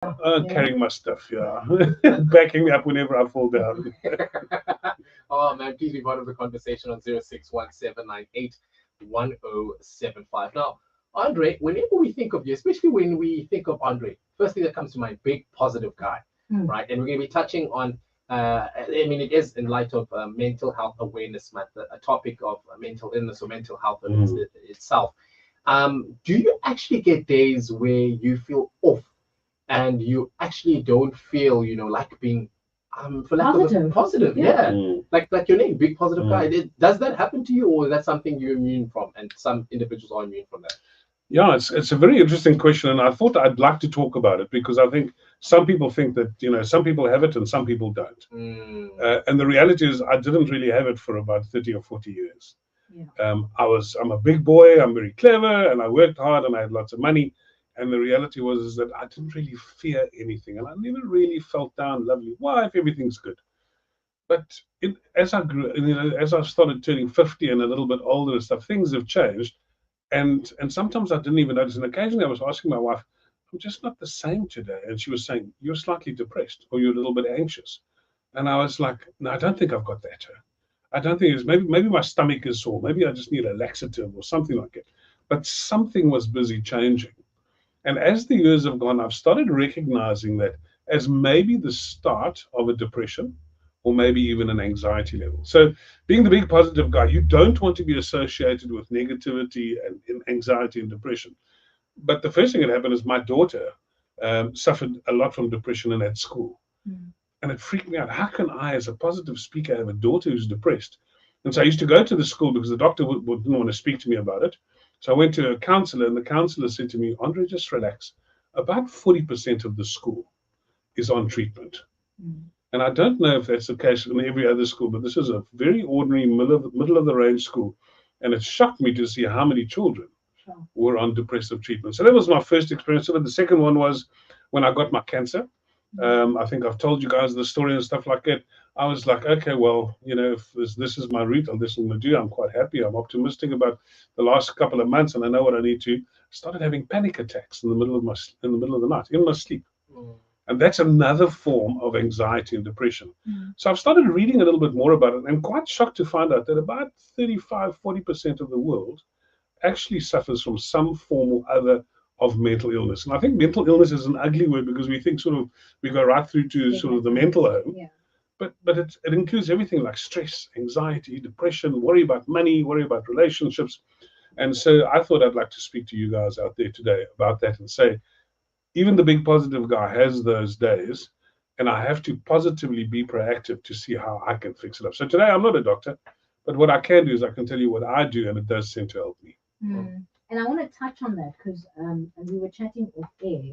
Carrying my stuff, yeah. Backing me up whenever I fall down. Oh man, please be part of the conversation on 0617981075. Now, Andre, whenever we think of you, especially when we think of Andre, first thing that comes to mind, big positive guy, right? And we're going to be touching on, I mean, it is in light of Mental Health Awareness Month, a topic of mental illness or mental health itself. Do you actually get days where you feel off and you actually don't feel, like being, for lack of a positive, yeah. Like your name, big positive guy. Does that happen to you, or is that something you're immune from? And some individuals are immune from that. Yeah, it's a very interesting question, and I thought I'd like to talk about it because I think some people think that some people have it and some people don't. And the reality is, I didn't really have it for about 30 or 40 years. I'm a big boy. I'm very clever, and I worked hard, and I had lots of money. And the reality was is that I didn't really fear anything, and I never really felt down. Lovely wife, everything's good. But as I grew, as I started turning 50 and a little bit older and stuff, things have changed. And sometimes I didn't even notice. And occasionally I was asking my wife, I'm just not the same today. And she was saying, you're slightly depressed or you're a little bit anxious. And I was like, no, I don't think I've got that. I don't think it's maybe my stomach is sore. Maybe I just need a laxative or something like it. But something was busy changing. And as the years have gone, I've started recognizing that as maybe the start of a depression or maybe even an anxiety level. So being the big positive guy, you don't want to be associated with negativity and anxiety and depression. But the first thing that happened is my daughter suffered a lot from depression and at school. And it freaked me out. How can I, as a positive speaker, have a daughter who's depressed? And so I used to go to the school because the doctor didn't want to speak to me about it. So I went to a counselor, and the counselor said to me, Andre, just relax. About 40% of the school is on treatment. And I don't know if that's the case in every other school, but this is a very ordinary middle of the range school. And it shocked me to see how many children were on depressive treatment. So that was my first experience of it. The second one was when I got my cancer. I think I've told you guys the story and stuff like that. I was like, okay, well, if this is my route, this is what I'm going to do. I'm quite happy. I'm optimistic about the last couple of months, and I know what I need to. I started having panic attacks in the middle of the night, in my sleep. And that's another form of anxiety and depression. So I've started reading a little bit more about it, and quite shocked to find out that about 35-40% of the world actually suffers from some form or other of mental illness. And I think mental illness is an ugly word because we think we go right through to sort of the mental home. But it includes everything like stress, anxiety, depression, worry about money, worry about relationships. And so I thought I'd like to speak to you guys out there today about that and say, even the big positive guy has those days, and I have to positively be proactive to see how I can fix it up. So today I'm not a doctor, but what I can do is I can tell you what I do, and it does seem to help me. And I want to touch on that because as we were chatting off air,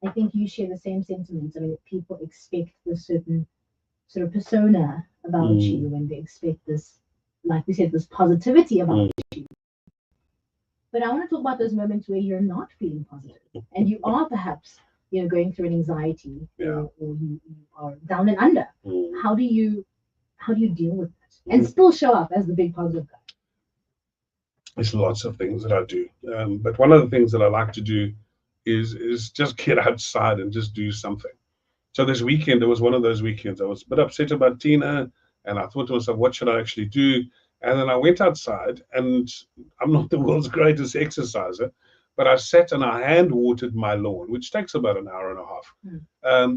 I think you share the same sentiments. I mean, people expect this certain sort of persona about you, and they expect this, like we said, this positivity about you. But I want to talk about those moments where you're not feeling positive and you are perhaps, going through an anxiety or you are down and under. How do you deal with that and still show up as the big positive guy? There's lots of things that I do, but one of the things that I like to do is just get outside and just do something. So this weekend, it was one of those weekends. I was a bit upset about Tina, and I thought to myself, what should I actually do? And then I went outside, and I'm not the world's greatest exerciser, but I sat and I hand watered my lawn, which takes about an hour and a half.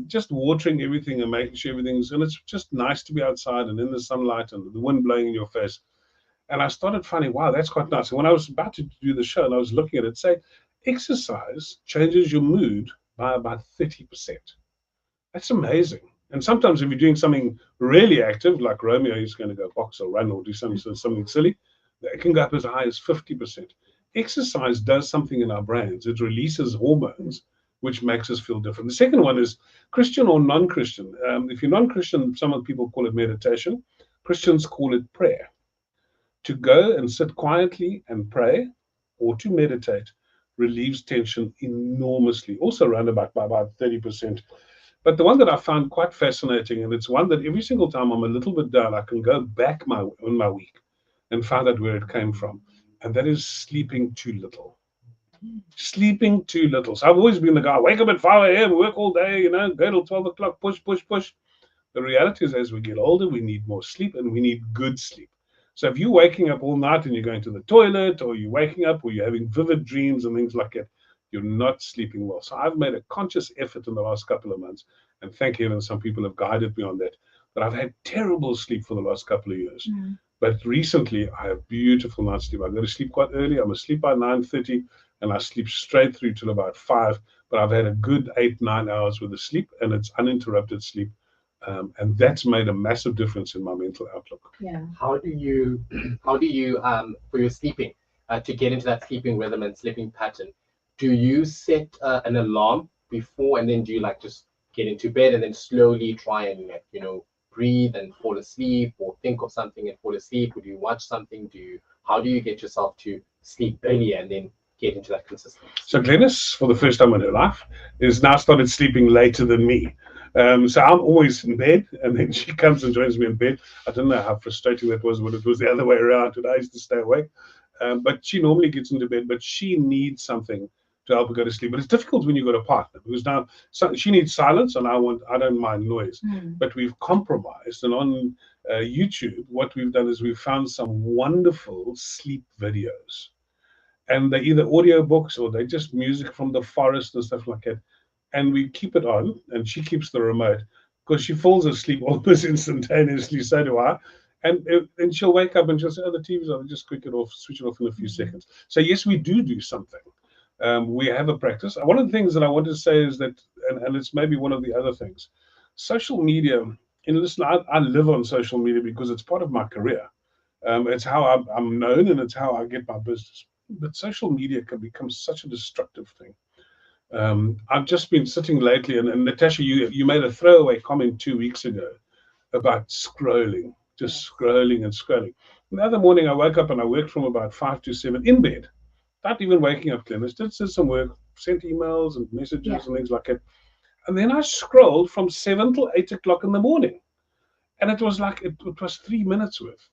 Just watering everything and making sure everything's, and it's just nice to be outside and in the sunlight and the wind blowing in your face. And I started finding, wow, that's quite nice. And when I was about to do the show and I was looking at it, say, exercise changes your mood by about 30%. That's amazing. And sometimes if you're doing something really active, like Romeo, he's going to go box or run or do something silly, it can go up as high as 50%. Exercise does something in our brains. It releases hormones, which makes us feel different. The second one is Christian or non-Christian. If you're non-Christian, some people call it meditation. Christians call it prayer. To go and sit quietly and pray or to meditate relieves tension enormously, also around about by about 30%. But the one that I found quite fascinating, and it's one that every single time I'm a little bit down, I can go back in my week and find out where it came from, and that is sleeping too little. Sleeping too little. So I've always been the guy, wake up at 5 a.m., work all day, go till 12 o'clock, push, push, push. The reality is, as we get older, we need more sleep and we need good sleep. So if you're waking up all night and you're going to the toilet, or you're waking up or you're having vivid dreams and things like that, you're not sleeping well. So I've made a conscious effort in the last couple of months, and thank heaven some people have guided me on that, but I've had terrible sleep for the last couple of years. But recently, I have beautiful night's sleep. I go to sleep quite early. I'm asleep by 9:30, and I sleep straight through till about 5. But I've had a good 8-9 hours with the sleep, and it's uninterrupted sleep. And that's made a massive difference in my mental outlook. Yeah. How do you, for your sleeping, to get into that sleeping rhythm and sleeping pattern, do you set an alarm before, and then do you like just get into bed and then slowly try and breathe and fall asleep, or think of something and fall asleep? Or do you watch something? How do you get yourself to sleep earlier and then get into that consistency? So Glennis, for the first time in her life, is now started sleeping later than me. So I'm always in bed, and then she comes and joins me in bed. I don't know how frustrating that was when it was the other way around, when I used to stay awake. But she normally gets into bed, but she needs something to help her go to sleep. But it's difficult when you've got a partner, because now she needs silence, and I don't mind noise. But we've compromised, and on YouTube, what we've done is we've found some wonderful sleep videos. And they're either audio books or they're just music from the forest and stuff like that. And we keep it on, and she keeps the remote, because she falls asleep almost instantaneously. So do I. And she'll wake up and she'll say, "Oh, the TV's on." Just switch it off in a few seconds. So yes, we do something. We have a practice. One of the things that I wanted to say is that, and it's maybe one of the other things, social media. And listen, I live on social media because it's part of my career. It's how I'm known, and it's how I get my business. But social media can become such a destructive thing. I've just been sitting lately, and Natasha, you made a throwaway comment 2 weeks ago about scrolling, just scrolling and scrolling. The other morning I woke up and I worked from about 5 to 7 in bed, not even waking up. Glennis did some work, sent emails and messages and things like that. And then I scrolled from 7 till 8 o'clock in the morning. And it was like, it was 3 minutes worth.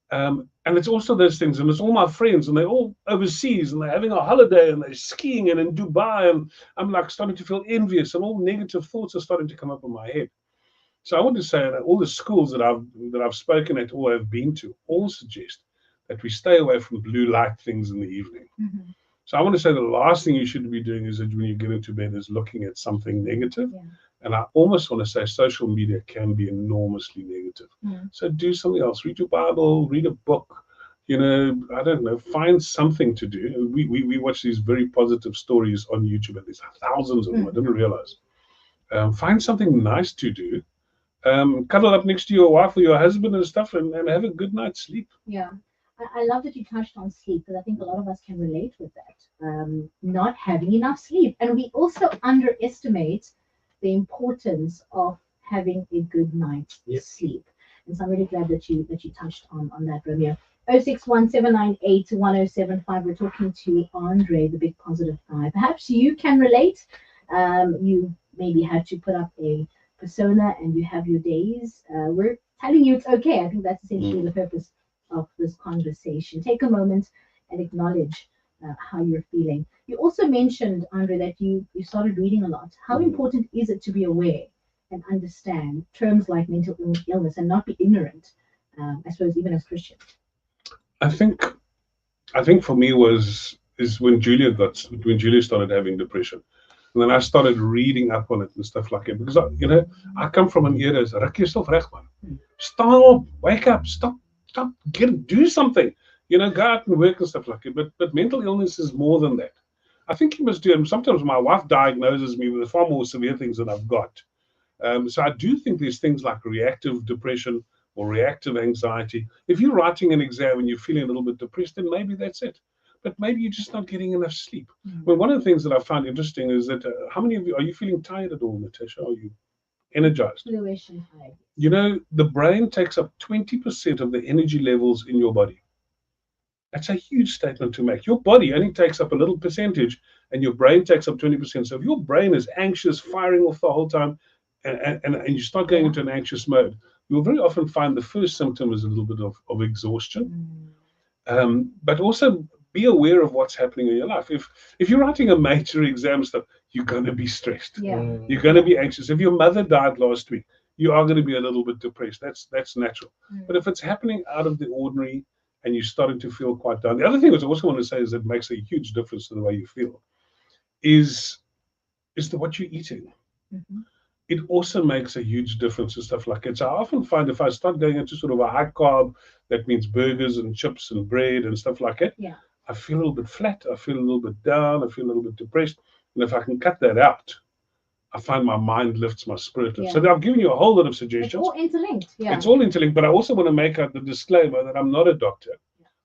And it's also those things, and it's all my friends, and they're all overseas, and they're having a holiday, and they're skiing and in Dubai, and I'm like starting to feel envious, and all negative thoughts are starting to come up in my head. So I want to say that all the schools that I've spoken at or have been to all suggest that we stay away from blue light things in the evening. So I want to say the last thing you should be doing is that when you get into bed is looking at something negative. And I almost want to say social media can be enormously negative. So do something else. Read your Bible, read a book. I don't know, find something to do. We watch these very positive stories on YouTube, and there's thousands of them. I didn't realize. Find something nice to do. Cuddle up next to your wife or your husband and stuff, and have a good night's sleep. Yeah. I love that you touched on sleep, because I think a lot of us can relate with that. Not having enough sleep. And we also underestimate the importance of having a good night's sleep. And so I'm really glad that you touched on that, Romeo. 0617981075. We're talking to Andre, the big positive guy. Perhaps you can relate. You maybe had to put up a persona and you have your days. We're telling you it's okay. I think that's essentially the purpose of this conversation. Take a moment and acknowledge how you're feeling. You also mentioned, Andre, that you started reading a lot. How important is it to be aware and understand terms like mental illness and not be ignorant, I suppose, even as Christians? I think for me is when Julia started having depression. And then I started reading up on it and stuff like that. Because I come from an era as ruk yourself reg, man. Stop, wake up, stop, do something. Go out and work and stuff like that. But mental illness is more than that. I think you must do. And sometimes my wife diagnoses me with far more severe things than I've got. So I do think there's things like reactive depression or reactive anxiety. If you're writing an exam and you're feeling a little bit depressed, then maybe that's it. But maybe you're just not getting enough sleep. Well, one of the things that I found interesting is that how many of you, are you feeling tired at all, Natasha? Are you energized? Bluish and tired. The brain takes up 20% of the energy levels in your body. That's a huge statement to make. Your body only takes up a little percentage, and your brain takes up 20%. So if your brain is anxious, firing off the whole time, and you start going into an anxious mode, you'll very often find the first symptom is a little bit of exhaustion. But also be aware of what's happening in your life. If you're writing a major exam stuff, you're going to be stressed. You're going to be anxious. If your mother died last week, you are going to be a little bit depressed. That's natural. But if it's happening out of the ordinary and you're starting to feel quite down, the other thing I also want to say is that makes a huge difference to the way you feel is what you're eating. It also makes a huge difference in stuff like it. So I often find if I start going into sort of a high carb, that means burgers and chips and bread and stuff like it, I feel a little bit flat. I feel a little bit down. I feel a little bit depressed. And if I can cut that out, I find my mind lifts, my spirit lifts. So I've given you a whole lot of suggestions. It's all interlinked. It's all interlinked. But I also want to make out the disclaimer that I'm not a doctor.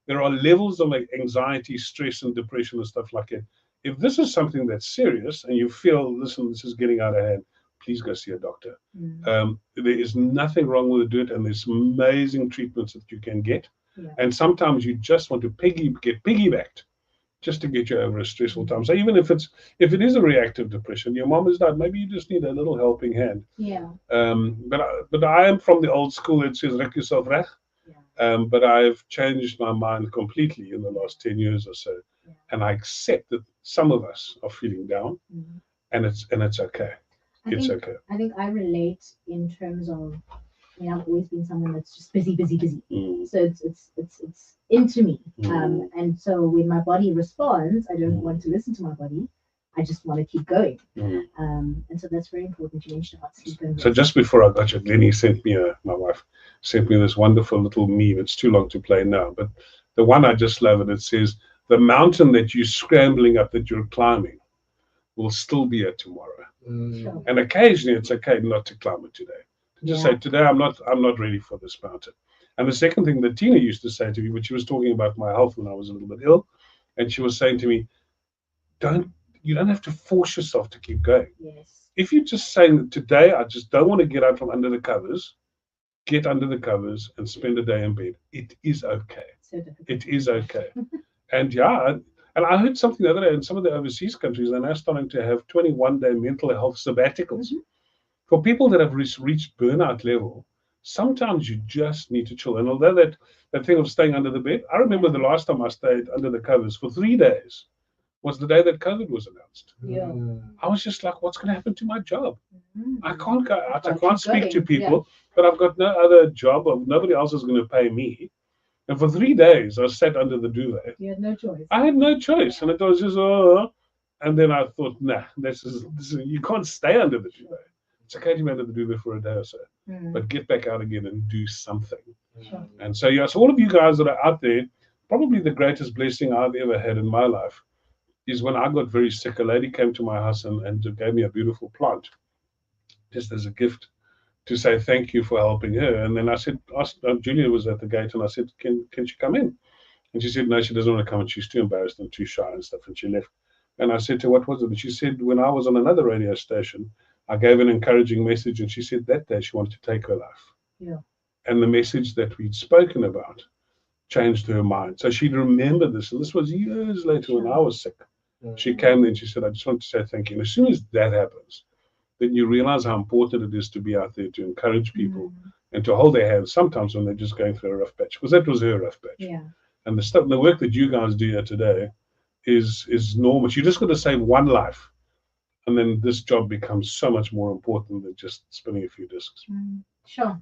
There are levels of anxiety, stress, and depression and stuff like it. If this is something that's serious and you feel, listen, this is getting out of hand, please go see a doctor. There is nothing wrong with it, and there's amazing treatments that you can get. And sometimes you just want to get piggybacked just to get you over a stressful time. So even if it is a reactive depression, your mom has died, maybe you just need a little helping hand. But I am from the old school that says rek yourself reg. But I've changed my mind completely in the last 10 years or so. And I accept that some of us are feeling down, and it's okay. Okay. I think I relate in terms of, I've always been someone that's just busy. So it's into me. And so when my body responds, I don't want to listen to my body. I just want to keep going. And so that's very important. You mentioned about sleep. So just before I got you, Lenny my wife sent me this wonderful little meme. It's too long to play now, but the one I just love, and it says, the mountain that you're scrambling up, that you're climbing, will still be here tomorrow. And occasionally it's okay not to climb it today. Just say, today I'm not ready for this mountain. And the second thing that Tina used to say to me, when she was talking about my health when I was a little bit ill, and she was saying to me, you don't have to force yourself to keep going. If you're just saying that today I just don't want to get out from under the covers, get under the covers and spend a day in bed. It is okay. It is okay. And I heard something the other day in some of the overseas countries, they're now starting to have 21-day mental health sabbaticals. For people that have reached burnout level, sometimes you just need to chill. And although that thing of staying under the bed, I remember the last time I stayed under the covers for 3 days was the day that COVID was announced. I was just like, what's going to happen to my job? I can't go out. I can't speak to people, but I've got no other job. Nobody else is going to pay me. And for 3 days, I sat under the duvet. You had no choice. I had no choice. And it was just, and then I thought, nah, this is you can't stay under the duvet. It's okay to be under the duvet for a day or so, but get back out again and do something. And so, so all of you guys that are out there, probably the greatest blessing I've ever had in my life is when I got very sick. A lady came to my house and gave me a beautiful plant just as a gift to say thank you for helping her. And then I said, Julia was at the gate, and I said, can she come in? And she said, no, she doesn't want to come, and she's too embarrassed and too shy and stuff, and she left. And I said to her, what was it? And she said, when I was on another radio station, I gave an encouraging message, and she said that day she wanted to take her life. And the message that we'd spoken about changed her mind. So she'd remembered this, and this was years later when I was sick. She came and she said, I just want to say thank you. And as soon as that happens, then you realize how important it is to be out there to encourage people and to hold their hands sometimes when they're just going through a rough patch, because that was her rough patch. And the work that you guys do here today is enormous. You just got to save one life, and then this job becomes so much more important than just spinning a few discs. Sure.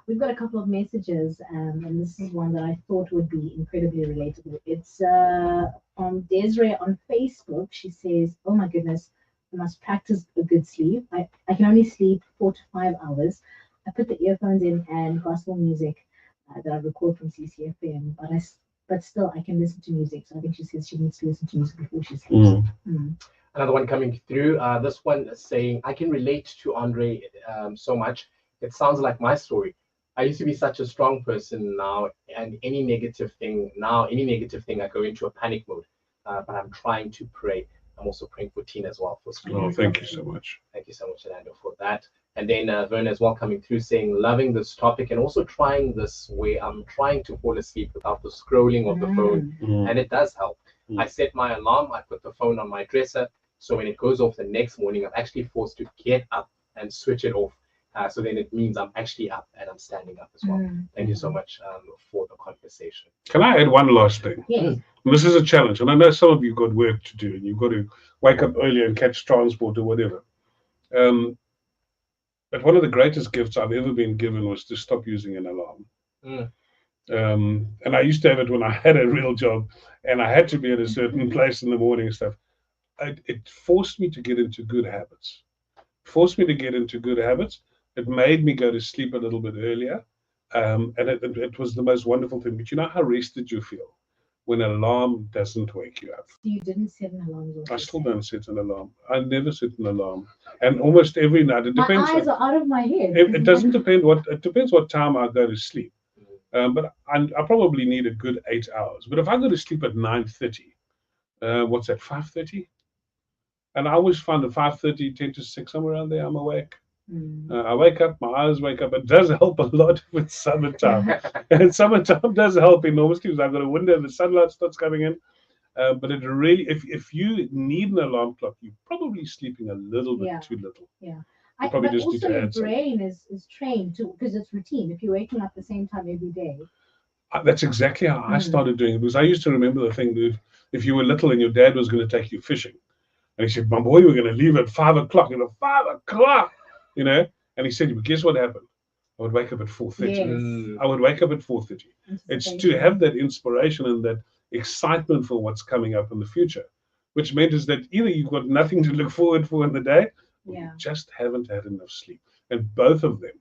We've got a couple of messages, and this is one that I thought would be incredibly relatable. It's from Desiree on Facebook. She says, oh my goodness, I must practice a good sleep. I can only sleep 4 to 5 hours. I put the earphones in and gospel music that I record from CCFM, but still I can listen to music. So I think she says she needs to listen to music before she sleeps. Another one coming through. This one is saying, I can relate to Andre so much. It sounds like my story. I used to be such a strong person now, and any negative thing, I go into a panic mode. But I'm trying to pray. I'm also praying for Tina as well for screening. Thank you so much. Thank you so much, Orlando, for that. And then Verna as well coming through saying, loving this topic and also trying this where I'm trying to fall asleep without the scrolling of the phone. And it does help. I set my alarm. I put the phone on my dresser. So when it goes off the next morning, I'm actually forced to get up and switch it off. So then it means I'm actually up and I'm standing up as well. Thank you so much for the conversation. Can I add one last thing? Yes. This is a challenge, and I know some of you got work to do, and you've got to wake up earlier and catch transport or whatever. But one of the greatest gifts I've ever been given was to stop using an alarm. And I used to have it when I had a real job, and I had to be at a certain place in the morning and stuff. It forced me to get into good habits. It made me go to sleep a little bit earlier, and it was the most wonderful thing. But you know how rested you feel when an alarm doesn't wake you up. You didn't set an alarm. I still don't set an alarm. I never set an alarm, and almost every night it depends. My eyes are out of my head. It doesn't depend what. It depends what time I go to sleep. But I probably need a good 8 hours. But if I go to sleep at 9:30, what's that? 5:30, and I always find at 5:30, 10 to 6, somewhere around there, I'm awake. I wake up, my eyes wake up. It does help a lot with summertime, and summertime does help enormously because I've got a window and the sunlight starts coming in. But it really, if you need an alarm clock, you're probably sleeping a little bit too little. Yeah. Probably But just need also to your add something. brain is trained to, because it's routine. If you're waking up at the same time every day. That's exactly how I started doing it. Because I used to remember the thing that if you were little and your dad was going to take you fishing, and he said, "My boy, we're going to leave at 5 o'clock." 5 o'clock, And he said, "But guess what happened? I would wake up at 4:30. Yes. I would wake up at 4:30. It's to have that inspiration and that excitement for what's coming up in the future, which meant is that either you've got nothing to look forward for in the day, or you just haven't had enough sleep. And both of them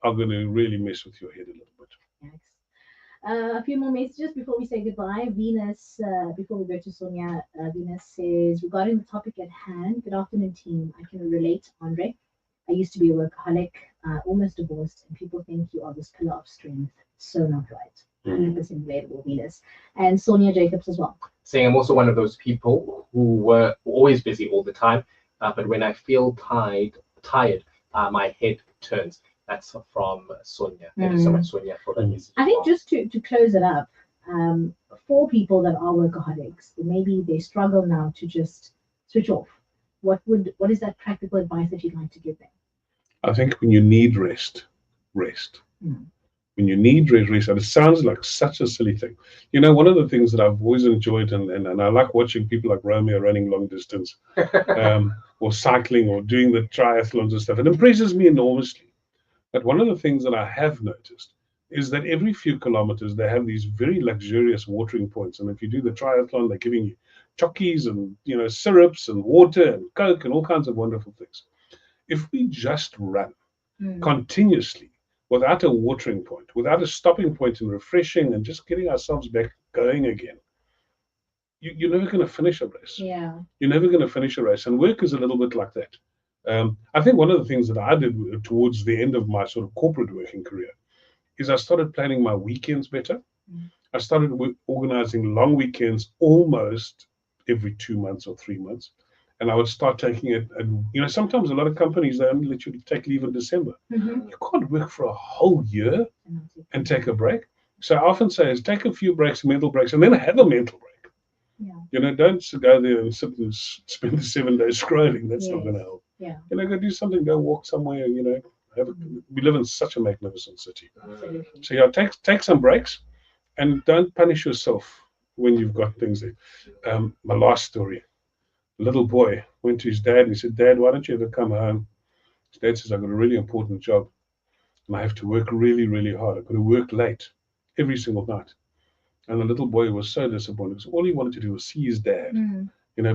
are going to really mess with your head a little bit." Yes. A few more messages before we say goodbye. Venus, before we go to Sonia, Venus says, regarding the topic at hand, good afternoon, team. I can relate, Andre. I used to be a workaholic, almost divorced, and people think you are this pillar of strength. So not right. 100% relatable, Venus. And Sonia Jacobs as well. Saying I'm also one of those people who were always busy all the time, but when I feel tired, my head turns. That's from Sonia. Thank you so much, Sonia, for that message. I think just to close it up, for people that are workaholics, maybe they struggle now to just switch off. What is that practical advice that you'd like to give them? I think when you need rest. When you need rest, and it sounds like such a silly thing. One of the things that I've always enjoyed, and I like watching people like Romeo running long distance, or cycling, or doing the triathlons and stuff. It impresses me enormously. But one of the things that I have noticed is that every few kilometers they have these very luxurious watering points, and if you do the triathlon, they're giving you chockies and syrups and water and Coke and all kinds of wonderful things. If we just run continuously without a watering point, without a stopping point and refreshing and just getting ourselves back going again, you're never going to finish a race. Yeah. You're never going to finish a race, and work is a little bit like that. I think one of the things that I did towards the end of my sort of corporate working career is I started planning my weekends better. I started organizing long weekends almost every 2 months or 3 months. And I would start taking it. And, sometimes a lot of companies, they only let you take leave in December. You can't work for a whole year and take a break. So I often say is take a few breaks, mental breaks, and then have a mental break. Don't go there and sit and spend the 7 days scrolling. That's not going to help. Go do something, go walk somewhere, we live in such a magnificent city. Absolutely. So take some breaks and don't punish yourself when you've got things there. My last story, a little boy went to his dad and he said, "Dad, why don't you ever come home?" His dad says, "I've got a really important job and I have to work really, really hard. I've got to work late every single night." And the little boy was so disappointed because all he wanted to do was see his dad,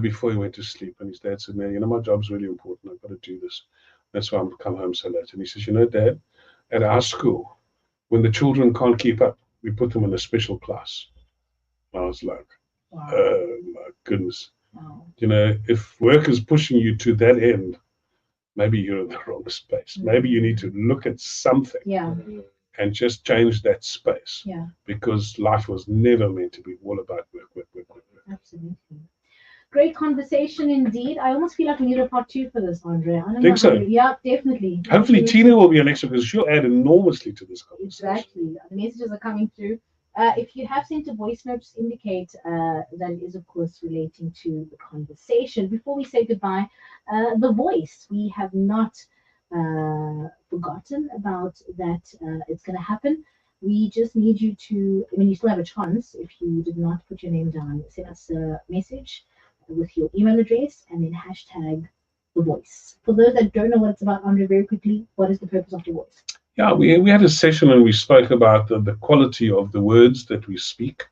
before he went to sleep. And his dad said, "No, my job's really important. I've got to do this. That's why I'm come home so late." And he says, "Dad, at our school, when the children can't keep up, we put them in a special class." I was like, Wow. "Oh my goodness." Wow. If work is pushing you to that end, maybe you're in the wrong space. Maybe you need to look at something and just change that space. Because life was never meant to be all about work. Absolutely. Great conversation indeed. I almost feel like we need a part 2 for this, Andre. I don't Think know. so? Yeah, definitely. Hopefully Tina will be an extra because she'll add enormously to this conversation. Exactly. The messages are coming through. If you have sent a voice note, just indicate that it is, of course, relating to the conversation. Before we say goodbye, the voice. We have not forgotten about that it's going to happen. We just need you to, I mean, you still have a chance if you did not put your name down. Send us a message with your email address and then hashtag The Voice. For those that don't know what it's about, Andre, very quickly, what is the purpose of The Voice? Yeah, we had a session and we spoke about the quality of the words that we speak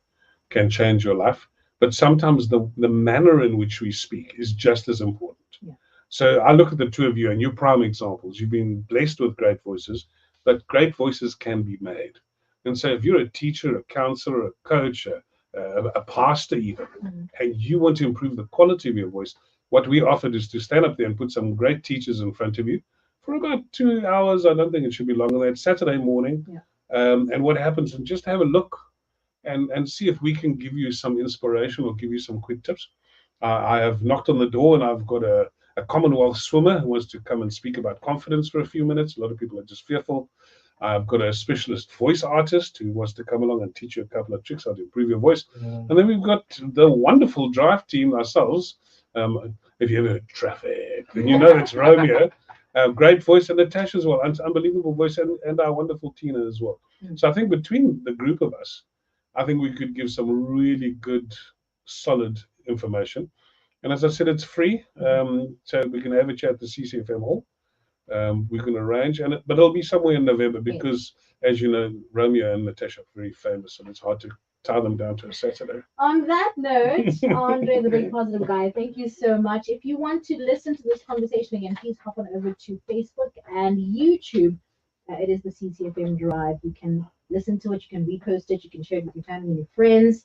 can change your life, but sometimes the manner in which we speak is just as important. Yeah. So I look at the two of you and you're prime examples. You've been blessed with great voices, but great voices can be made. And so if you're a teacher, a counselor, a coach, a pastor even, and you want to improve the quality of your voice, what we offered is to stand up there and put some great teachers in front of you for about 2 hours. I don't think it should be longer than that. Saturday morning. Yeah. And what happens, and just have a look and see if we can give you some inspiration or give you some quick tips. I have knocked on the door and I've got a Commonwealth swimmer who wants to come and speak about confidence for a few minutes. A lot of people are just fearful. I've got a specialist voice artist who wants to come along and teach you a couple of tricks how to improve your voice. And then we've got the wonderful drive team ourselves. If you ever heard traffic, then you know it's Romeo. Great voice, and Natasha as well. Unbelievable voice, and our wonderful Tina as well. So I think between the group of us, I think we could give some really good, solid information. And as I said, it's free. So we can have a chat at the CCFM hall. We can arrange, but it'll be somewhere in November because, as you know, Romeo and Natasha are very famous, and it's hard to tie them down to a Saturday. On that note, Andre, the big positive guy, thank you so much. If you want to listen to this conversation again, please hop on over to Facebook and YouTube. It is the CCFM Drive. You can listen to it, you can repost it, you can share it with your family and your friends.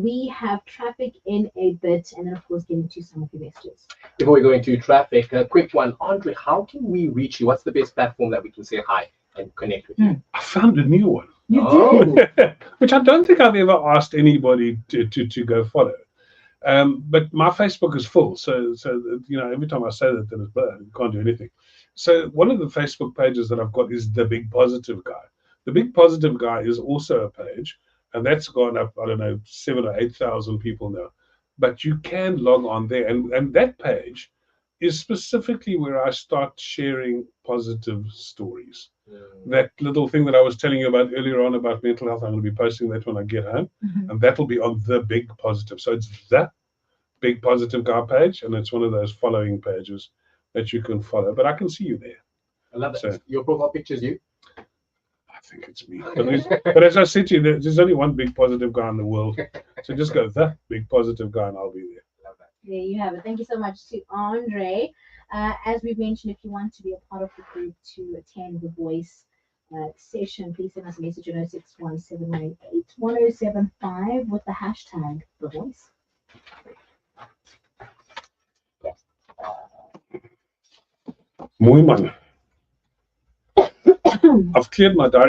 We have traffic in a bit, and then of course get into some of your messages. Before we go into traffic, a quick one. Andre, how can we reach you? What's the best platform that we can say hi and connect with you? I found a new one. You did? Which I don't think I've ever asked anybody to go follow. But my Facebook is full, so you know, every time I say that, then it's bad. You can't do anything. So one of the Facebook pages that I've got is the Big Positive Guy. The Big Positive Guy is also a page, and that's gone up, I don't know, 7,000 or 8,000 people now. But you can log on there, and that page is specifically where I start sharing positive stories. That little thing that I was telling you about earlier on about mental health, I'm going to be posting that when I get home, and that'll be on the Big Positive. So it's the Big Positive Guy page, and it's one of those following pages that you can follow. But I can see you there. I love it. So, your profile picture is you? I think it's me. But as I said to you, there's only one Big Positive Guy in the world. So just go the Big Positive Guy, and I'll be there. Love that. There you have it. Thank you so much to Andre. As we've mentioned, if you want to be a part of the group to attend the voice session, please send us a message on 061-798-1075 with the hashtag The Voice. Mooi man. I've cleared my diary.